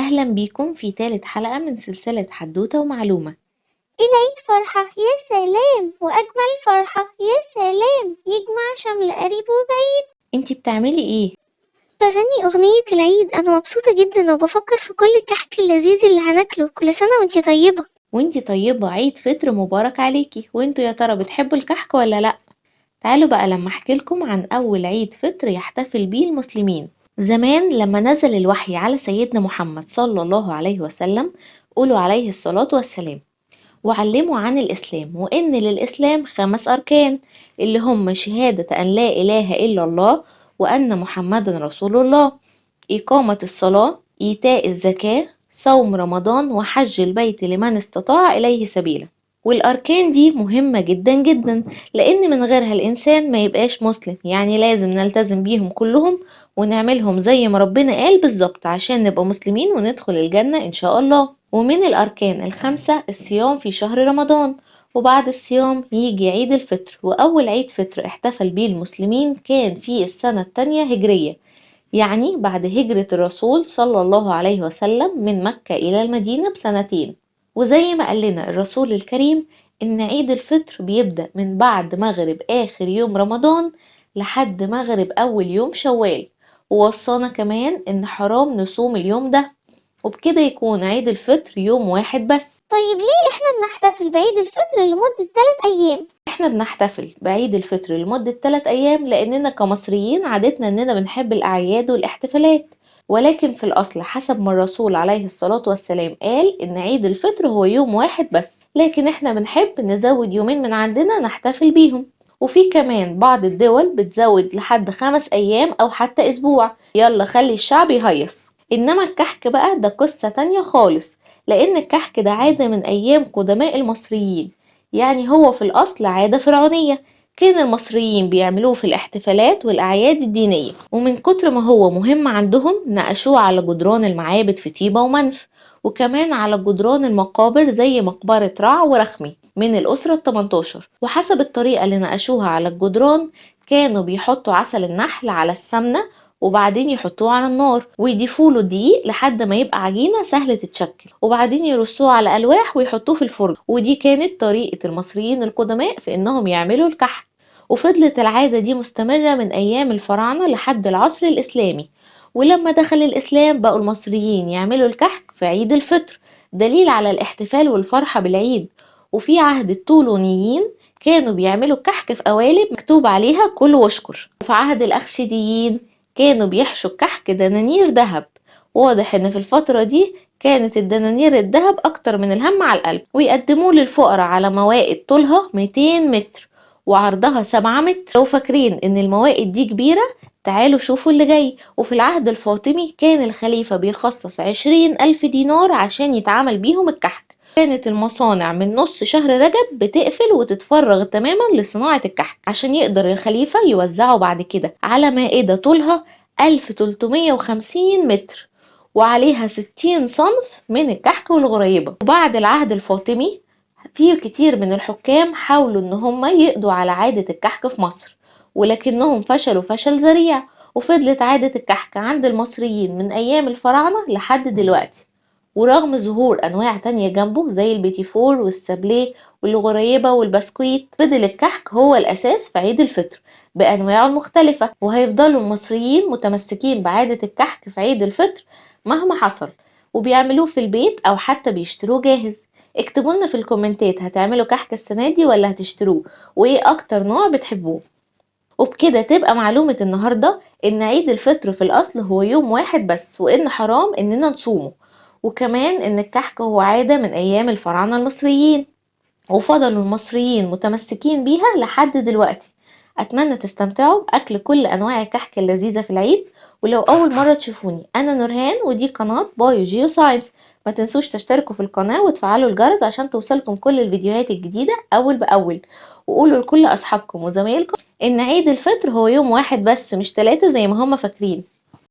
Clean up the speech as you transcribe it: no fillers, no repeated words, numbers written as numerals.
أهلا بيكم في تالت حلقة من سلسلة حدوتة ومعلومة. العيد فرحة يا سلام، وأجمل فرحة يا سلام، يجمع شمل قريب وبعيد. انتي بتعملي ايه؟ بغني أغنية العيد. أنا مبسوطة جدا وبفكر في كل الكحك اللذيذ اللي هناكله. كل سنة وانتي طيبة. وانتي طيبة، عيد فطر مبارك عليكي. وانتوا يا ترى بتحبوا الكحك ولا لأ؟ تعالوا بقى لما احكيلكم عن أول عيد فطر يحتفل بيه المسلمين. زمان لما نزل الوحي على سيدنا محمد صلى الله عليه وسلم، قولوا عليه الصلاة والسلام، وعلموا عن الإسلام وإن للإسلام 5 أركان، اللي هم شهادة أن لا إله إلا الله وأن محمدا رسول الله، إقامة الصلاة، إيتاء الزكاة، صوم رمضان، وحج البيت لمن استطاع إليه سبيلا. والأركان دي مهمة جدا جدا، لأن من غيرها الإنسان ما يبقاش مسلم. يعني لازم نلتزم بيهم كلهم ونعملهم زي ما ربنا قال بالظبط عشان نبقى مسلمين وندخل الجنة إن شاء الله. ومن الأركان ال5 الصيام في شهر رمضان، وبعد الصيام يجي عيد الفطر. وأول عيد فطر احتفل بيه المسلمين كان في السنة التانية هجرية، يعني بعد هجرة الرسول صلى الله عليه وسلم من مكة إلى المدينة ب2 سنين. وزي ما قال لنا الرسول الكريم إن عيد الفطر بيبدأ من بعد مغرب آخر يوم رمضان لحد مغرب أول يوم شوال، ووصانا كمان إن حرام نصوم اليوم ده، وبكده يكون عيد الفطر يوم واحد بس. طيب ليه احنا بنحتفل بعيد الفطر لمدة 3 أيام؟ احنا بنحتفل بعيد الفطر لمدة 3 أيام لأننا كمصريين عادتنا إننا بنحب الأعياد والاحتفالات، ولكن في الأصل حسب ما الرسول عليه الصلاة والسلام قال إن عيد الفطر هو يوم واحد بس، لكن احنا بنحب نزود يومين من عندنا نحتفل بيهم. وفي كمان بعض الدول بتزود لحد 5 أيام أو حتى أسبوع، يلا خلي الشعب يهيص. إنما الكحك بقى ده قصة تانية خالص، لأن الكحك ده عادة من أيام قدماء المصريين، يعني هو في الأصل عادة فرعونية كان المصريين بيعملوه في الاحتفالات والأعياد الدينية، ومن كتر ما هو مهم عندهم نقشوه على جدران المعابد في طيبة ومنف، وكمان على جدران المقابر زي مقبرة رع ورخمي من الأسرة ال18. وحسب الطريقة اللي نقشوها على الجدران كانوا بيحطوا عسل النحل على السمنة وبعدين يحطوه على النار ويضيفوا له دقيق لحد ما يبقى عجينة سهلة تتشكل، وبعدين يرصوه على ألواح ويحطوه في الفرن. ودي كانت طريقة المصريين القدماء في إنهم يعملوا الكحك، وفضلت العادة دي مستمرة من أيام الفراعنة لحد العصر الإسلامي. ولما دخل الإسلام بقوا المصريين يعملوا الكحك في عيد الفطر، دليل على الاحتفال والفرحة بالعيد. وفي عهد الطولونيين كانوا بيعملوا الكحك في قوالب مكتوب عليها كل واشكر. وفي عهد الأخشيديين كانوا بيحشوا الكحك دنانير ذهب. واضح ان في الفترة دي كانت الدنانير الذهب اكتر من الهم على القلب، ويقدموه للفقراء على موائد طولها 200 متر وعرضها 7 متر. لو فاكرين ان الموائد دي كبيرة تعالوا شوفوا اللي جاي. وفي العهد الفاطمي كان الخليفة بيخصص 20,000 دينار عشان يتعامل بيهم الكحك. كانت المصانع من نص شهر رجب بتقفل وتتفرغ تماما لصناعة الكحك عشان يقدر الخليفة يوزعه بعد كده على مائدة طولها 1350 متر وعليها 60 صنف من الكحك والغريبة. وبعد العهد الفاطمي في كتير من الحكام حاولوا ان هم يقضوا على عادة الكحك في مصر، ولكنهم فشلوا فشل ذريع، وفضلت عادة الكحك عند المصريين من ايام الفراعنة لحد دلوقتي. ورغم ظهور انواع تانية جنبه زي البيتي فور والسابليه والغريبة والبسكويت، فضل الكحك هو الاساس في عيد الفطر بانواعه المختلفة. وهيفضلوا المصريين متمسكين بعادة الكحك في عيد الفطر مهما حصل، وبيعملوه في البيت او حتى بيشتروه جاهز. اكتبوا لنا في الكومنتات هتعملوا كحك السنة دي ولا هتشتروه، وايه اكتر نوع بتحبوه. وبكده تبقى معلومة النهاردة ان عيد الفطر في الاصل هو يوم واحد بس، وان حرام اننا نصومه، وكمان ان الكحك هو عادة من ايام الفراعنة المصريين، وفضلوا المصريين متمسكين بيها لحد دلوقتي. اتمنى تستمتعوا باكل كل انواع الكحك اللذيذة في العيد. ولو اول مرة تشوفوني انا نورهان ودي قناة بايو جيو ساينس، ما تنسوش تشتركوا في القناة وتفعلوا الجرس عشان توصلكم كل الفيديوهات الجديدة اول باول. وقولوا لكل اصحابكم وزمايلكم ان عيد الفطر هو يوم واحد بس مش 3 زي ما هما فاكرين.